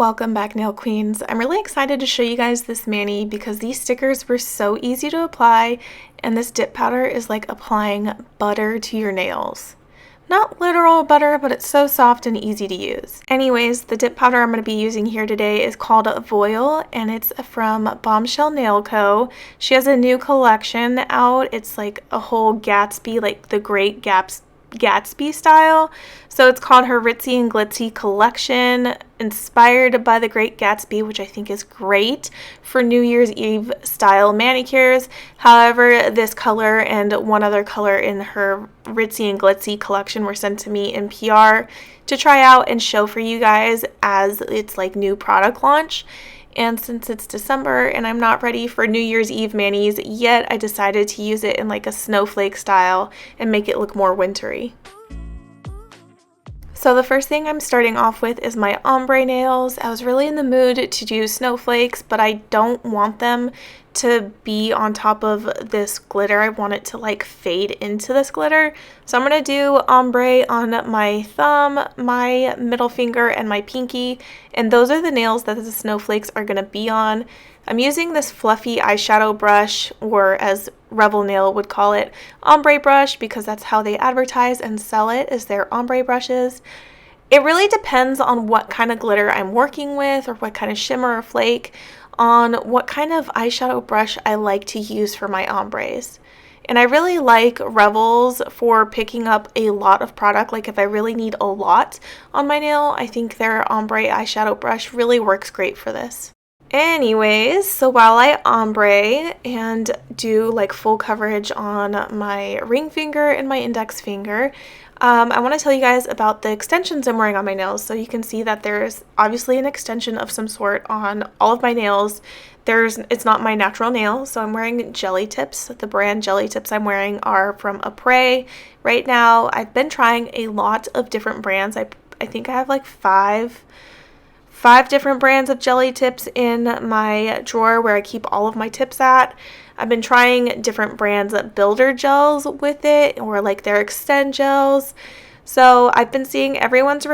Welcome back, nail queens. I'm really excited to show you guys this mani because these stickers were so easy to apply, and this dip powder is like applying butter to your nails. Not literal butter, but it's so soft and easy to use. Anyways, the dip powder I'm going to be using here today is called Voile, and it's from Bombshell Nail Co. She has a new collection out. It's like a whole Gatsby, like the Great Gatsby style. So it's called her Ritzy and Glitzy collection, inspired by the Great Gatsby, which I think is great for New Year's Eve style manicures. However, this color and one other color in her Ritzy and Glitzy collection were sent to me in PR to try out and show for you guys as it's like new product launch. And since it's December and I'm not ready for New Year's Eve manis yet, I decided to use it in like a snowflake style and make it look more wintry. So the first thing I'm starting off with is my ombre nails. I was really in the mood to do snowflakes, but I don't want them to be on top of this glitter. I want it to like fade into this glitter. So I'm going to do ombre on my thumb, my middle finger, and my pinky. And those are the nails that the snowflakes are going to be on. I'm using this fluffy eyeshadow brush, or as Revel Nail would call it, ombre brush, because that's how they advertise and sell it, is their ombre brushes. It really depends on what kind of glitter I'm working with, or what kind of shimmer or flake, on what kind of eyeshadow brush I like to use for my ombres. And I really like Revels for picking up a lot of product. Like if I really need a lot on my nail, I think their ombre eyeshadow brush really works great for this. Anyways, so while I ombre and do like full coverage on my ring finger and my index finger, I want to tell you guys about the extensions I'm wearing on my nails. So you can see that there's obviously an extension of some sort on all of my nails. It's not my natural nail, so I'm wearing jelly tips. The brand jelly tips I'm wearing are from Ombre. Right now, I've been trying a lot of different brands. I think I have like five different brands of jelly tips in my drawer where I keep all of my tips at. I've been trying different brands of builder gels with it, or like their extend gels. So I've been seeing everyone's,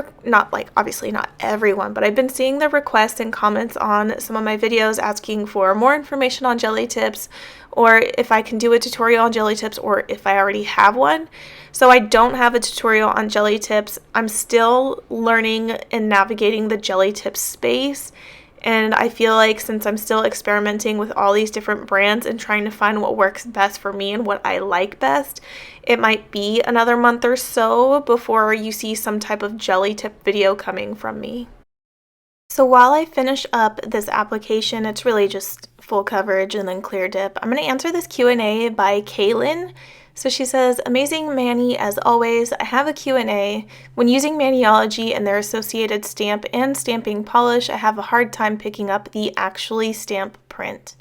obviously not everyone, but I've been seeing the requests and comments on some of my videos asking for more information on jelly tips, or if I can do a tutorial on jelly tips, or if I already have one. So I don't have a tutorial on jelly tips. I'm still learning and navigating the jelly tip space. And I feel like since I'm still experimenting with all these different brands and trying to find what works best for me and what I like best, it might be another month or so before you see some type of jelly tip video coming from me. So while I finish up this application, it's really just full coverage and then clear dip. I'm going to answer this Q&A by Kaylin. So she says, amazing mani as always. I have a Q&A. When using Maniology and their associated stamp and stamping polish, I have a hard time picking up the actually stamp print.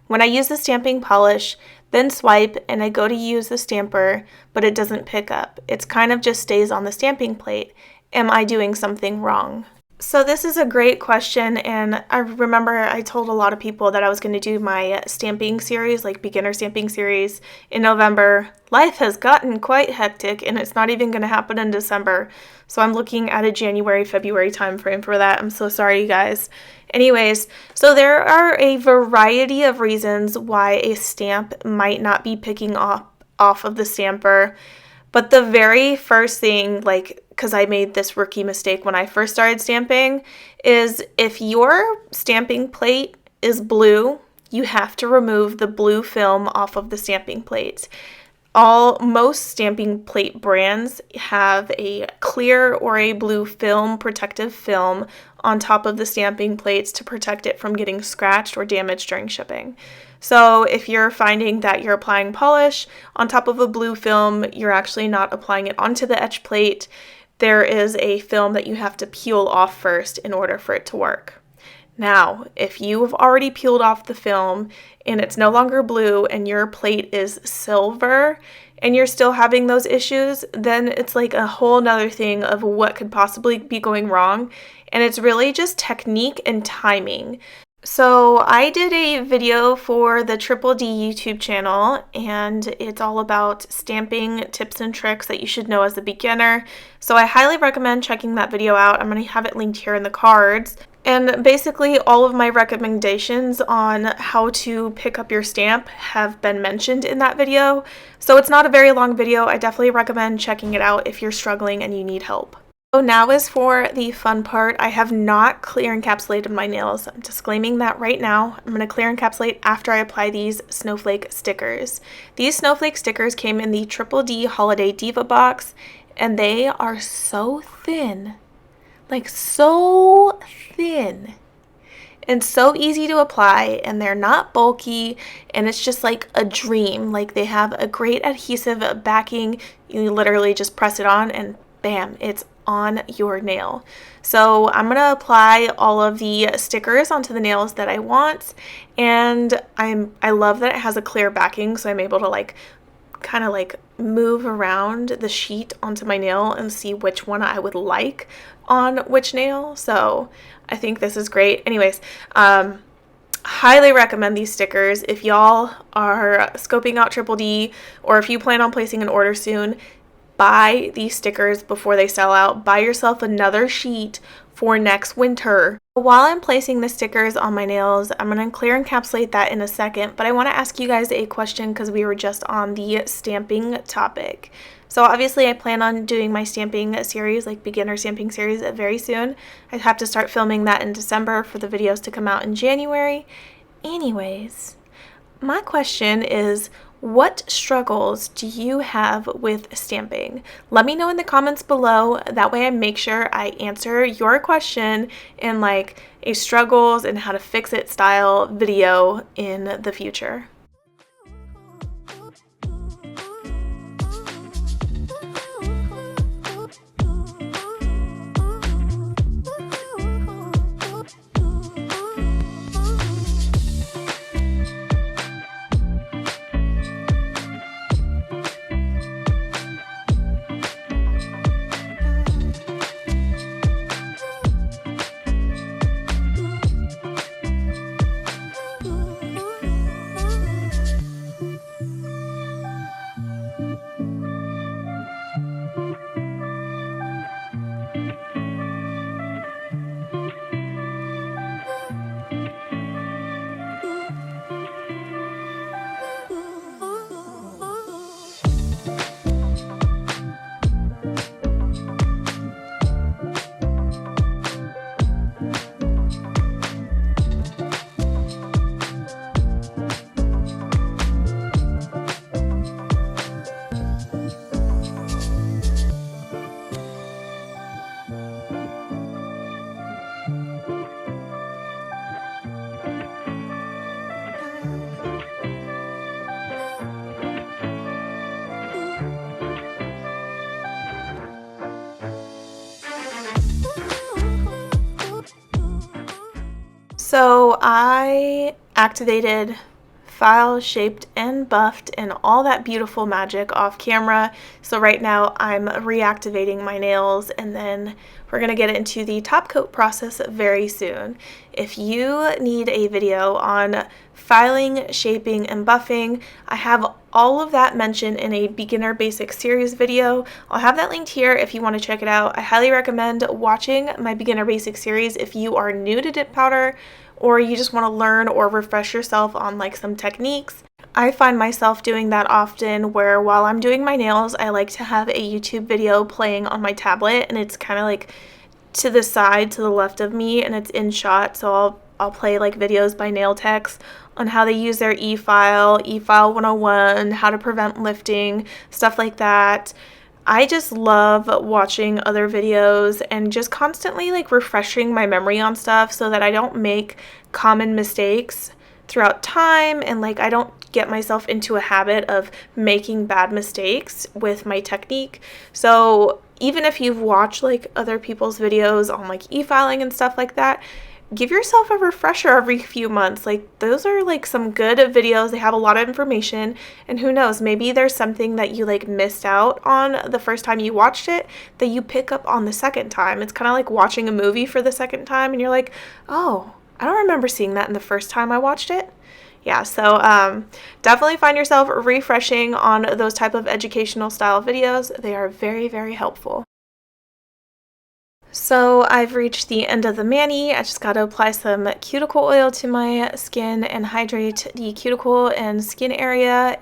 When I use the stamping polish, then swipe and I go to use the stamper, but it doesn't pick up. It's kind of just stays on the stamping plate. Am I doing something wrong? So this is a great question, and I remember I told a lot of people that I was going to do my stamping series, like beginner stamping series, in November. Life has gotten quite hectic, and it's not even going to happen in December, so I'm looking at a January, February time frame for that. I'm so sorry, you guys. Anyways, so there are a variety of reasons why a stamp might not be picking off of the stamper. But the very first thing, because I made this rookie mistake when I first started stamping, is if your stamping plate is blue, you have to remove the blue film off of the stamping plate. Most stamping plate brands have a clear or a blue film, protective film, on top of the stamping plates to protect it from getting scratched or damaged during shipping. So if you're finding that you're applying polish on top of a blue film, you're actually not applying it onto the etch plate. There is a film that you have to peel off first in order for it to work. Now, if you have already peeled off the film and it's no longer blue and your plate is silver and you're still having those issues, then it's like a whole nother thing of what could possibly be going wrong. And it's really just technique and timing. So I did a video for the Triple D YouTube channel, and it's all about stamping tips and tricks that you should know as a beginner. So I highly recommend checking that video out. I'm going to have it linked here in the cards. And basically all of my recommendations on how to pick up your stamp have been mentioned in that video. So it's not a very long video. I definitely recommend checking it out if you're struggling and you need help. So now is for the fun part. I have not clear encapsulated my nails. I'm disclaiming that right now. I'm going to clear encapsulate after I apply these Snowflake stickers. These Snowflake stickers came in the Triple D Holiday Diva box, and they are so thin. Like so thin and so easy to apply, and they're not bulky, and it's just like a dream. Like they have a great adhesive backing. You literally just press it on and bam, it's on your nail. So I'm gonna apply all of the stickers onto the nails that I want, and I love that it has a clear backing, so I'm able to like kind of like move around the sheet onto my nail and see which one I would like on which nail. So I think this is great. Anyways, highly recommend these stickers. If y'all are scoping out Triple D, or if you plan on placing an order soon, buy these stickers before they sell out. Buy yourself another sheet for next winter. While I'm placing the stickers on my nails, I'm going to clear encapsulate that in a second, but I want to ask you guys a question because we were just on the stamping topic. So obviously I plan on doing my stamping series, like beginner stamping series, very soon. I have to start filming that in December for the videos to come out in January. Anyways, my question is, what struggles do you have with stamping? Let me know in the comments below. That way I make sure I answer your question in like a struggles and how to fix it style video in the future. So I activated, file shaped and buffed and all that beautiful magic off camera. So right now I'm reactivating my nails, and then we're going to get into the top coat process very soon. If you need a video on filing, shaping, and buffing, I have all of that mentioned in a beginner basic series video. I'll have that linked here if you want to check it out. I highly recommend watching my beginner basic series if you are new to dip powder, or you just want to learn or refresh yourself on like some techniques. I find myself doing that often, where while I'm doing my nails, I like to have a YouTube video playing on my tablet, and it's kind of like to the side, to the left of me, and it's in shot. So I'll play like videos by nail techs on how they use their e-file 101, how to prevent lifting, stuff like that. I just love watching other videos and just constantly like refreshing my memory on stuff so that I don't make common mistakes throughout time, and like I don't get myself into a habit of making bad mistakes with my technique. So even if you've watched like other people's videos on like e-filing and stuff like that, give yourself a refresher every few months. Like those are like some good videos. They have a lot of information, and who knows, maybe there's something that you like missed out on the first time you watched it that you pick up on the second time. It's kind of like watching a movie for the second time and you're like, oh, I don't remember seeing that in the first time I watched it. Yeah, so definitely find yourself refreshing on those type of educational style videos. They are very, very helpful. So I've reached the end of the mani. I just got to apply some cuticle oil to my skin and hydrate the cuticle and skin area.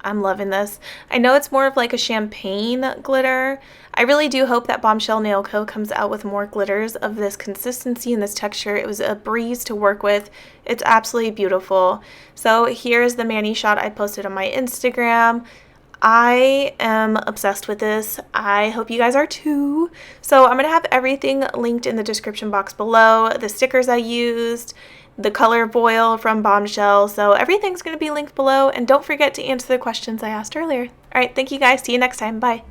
I'm loving this. I know it's more of like a champagne glitter. I really do hope that Bombshell Nail Co. comes out with more glitters of this consistency and this texture. It was a breeze to work with. It's absolutely beautiful. So here's the mani shot I posted on my Instagram. I am obsessed with this. I hope you guys are too. So I'm going to have everything linked in the description box below. The stickers I used, the color Voile from Bombshell. So everything's going to be linked below. And don't forget to answer the questions I asked earlier. All right, thank you guys. See you next time. Bye.